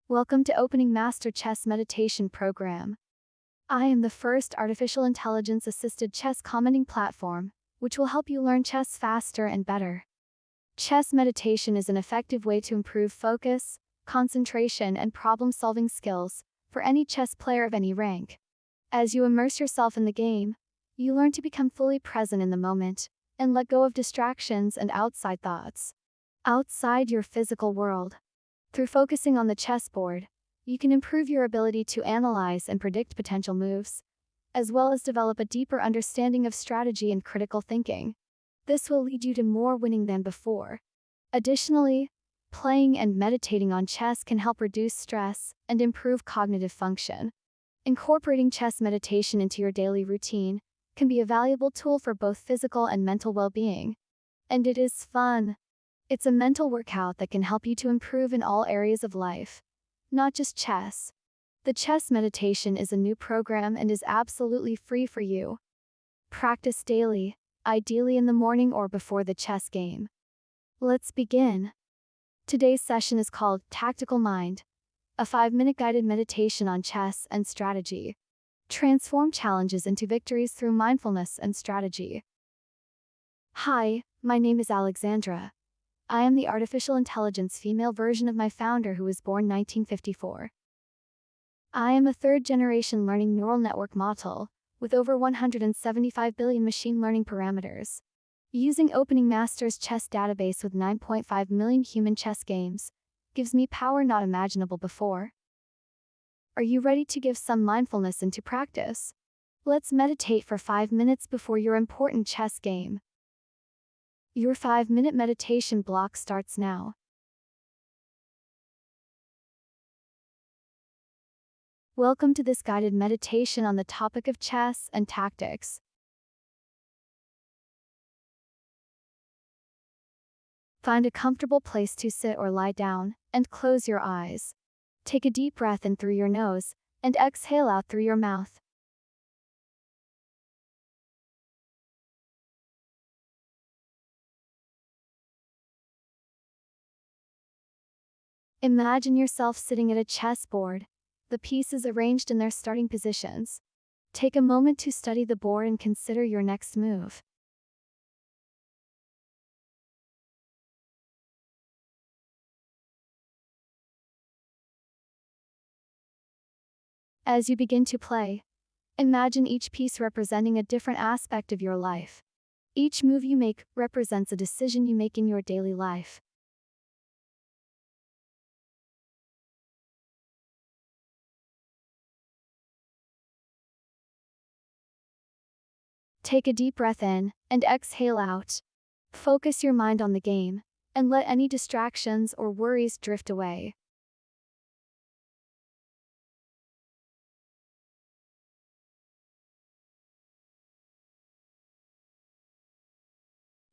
Welcome to Openingmaster Chess Meditation Program. I am the first artificial intelligence-assisted chess commenting platform, which will help you learn chess faster and better. Chess meditation is an effective way to improve focus, concentration, and problem-solving skills for any chess player of any rank. As you immerse yourself in the game, you learn to become fully present in the moment and let go of distractions and outside thoughts. Outside your physical world. Through focusing on the chessboard, you can improve your ability to analyze and predict potential moves, as well as develop a deeper understanding of strategy and critical thinking. This will lead you to more winning than before. Additionally, playing and meditating on chess can help reduce stress and improve cognitive function. Incorporating chess meditation into your daily routine can be a valuable tool for both physical and mental well-being. And it is fun. It's a mental workout that can help you to improve in all areas of life, not just chess. The chess meditation is a new program and is absolutely free for you. Practice daily, ideally in the morning or before the chess game. Let's begin. Today's session is called Tactical Mind, a 5-minute guided meditation on chess and strategy. Transform challenges into victories through mindfulness and strategy. Hi, my name is Alexandra. I am the artificial intelligence female version of my founder who was born 1954. I am a third-generation learning neural network model with over 175 billion machine learning parameters. Using Openingmaster's chess database with 9.5 million human chess games gives me power not imaginable before. Are you ready to give some mindfulness into practice? Let's meditate for 5 minutes before your important chess game. Your 5-minute meditation block starts now. Welcome to this guided meditation on the topic of chess and tactics. Find a comfortable place to sit or lie down, and close your eyes. Take a deep breath in through your nose, and exhale out through your mouth. Imagine yourself sitting at a chessboard, the pieces arranged in their starting positions. Take a moment to study the board and consider your next move. As you begin to play, imagine each piece representing a different aspect of your life. Each move you make represents a decision you make in your daily life. Take a deep breath in and exhale out. Focus your mind on the game, and let any distractions or worries drift away.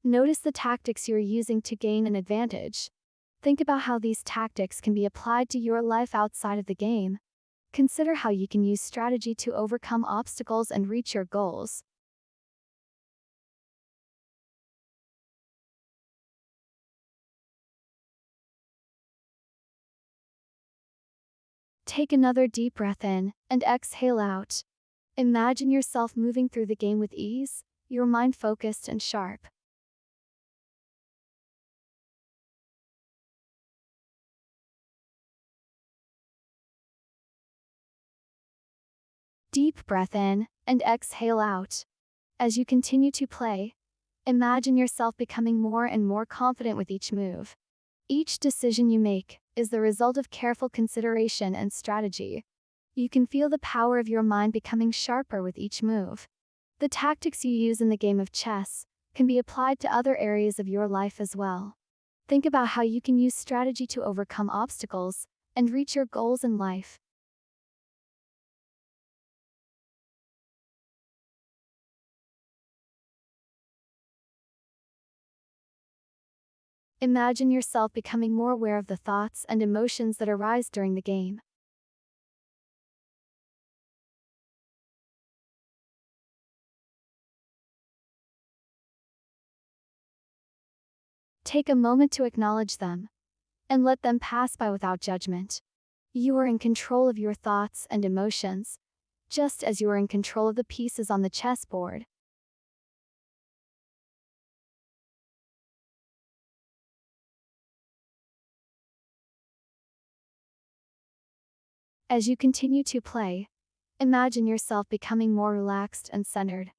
Notice the tactics you're using to gain an advantage. Think about how these tactics can be applied to your life outside of the game. Consider how you can use strategy to overcome obstacles and reach your goals. Take another deep breath in and exhale out. Imagine yourself moving through the game with ease, your mind focused and sharp. Deep breath in and exhale out. As you continue to play, imagine yourself becoming more and more confident with each move. Each decision you make is the result of careful consideration and strategy. You can feel the power of your mind becoming sharper with each move. The tactics you use in the game of chess can be applied to other areas of your life as well. Think about how you can use strategy to overcome obstacles and reach your goals in life. Imagine yourself becoming more aware of the thoughts and emotions that arise during the game. Take a moment to acknowledge them and let them pass by without judgment. You are in control of your thoughts and emotions, just as you are in control of the pieces on the chessboard. As you continue to play, imagine yourself becoming more relaxed and centered.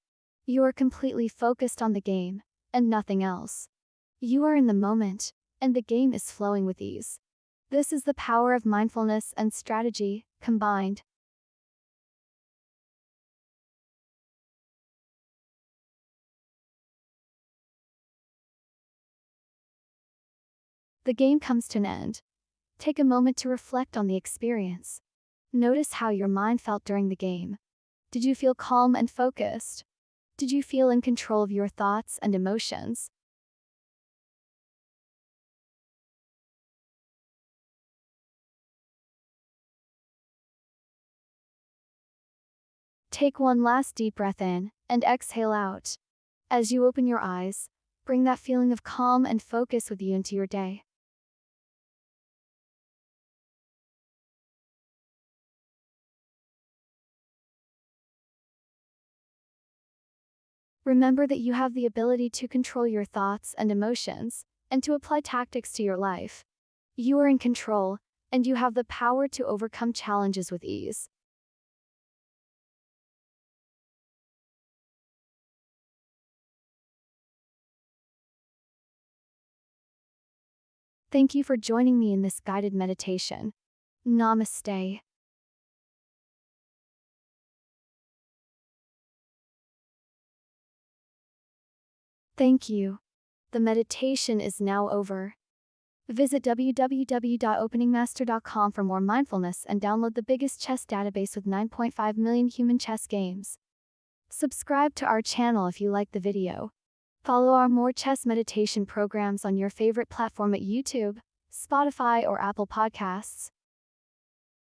You are completely focused on the game, and nothing else. You are in the moment, and the game is flowing with ease. This is the power of mindfulness and strategy combined. The game comes to an end. Take a moment to reflect on the experience. Notice how your mind felt during the game. Did you feel calm and focused? Did you feel in control of your thoughts and emotions? Take one last deep breath in and exhale out. As you open your eyes, bring that feeling of calm and focus with you into your day. Remember that you have the ability to control your thoughts and emotions, and to apply tactics to your life. You are in control, and you have the power to overcome challenges with ease. Thank you for joining me in this guided meditation. Namaste. Thank you. The meditation is now over. Visit www.openingmaster.com for more mindfulness and download the biggest chess database with 9.5 million human chess games. Subscribe to our channel if you like the video. Follow our more chess meditation programs on your favorite platform at YouTube, Spotify, or Apple Podcasts.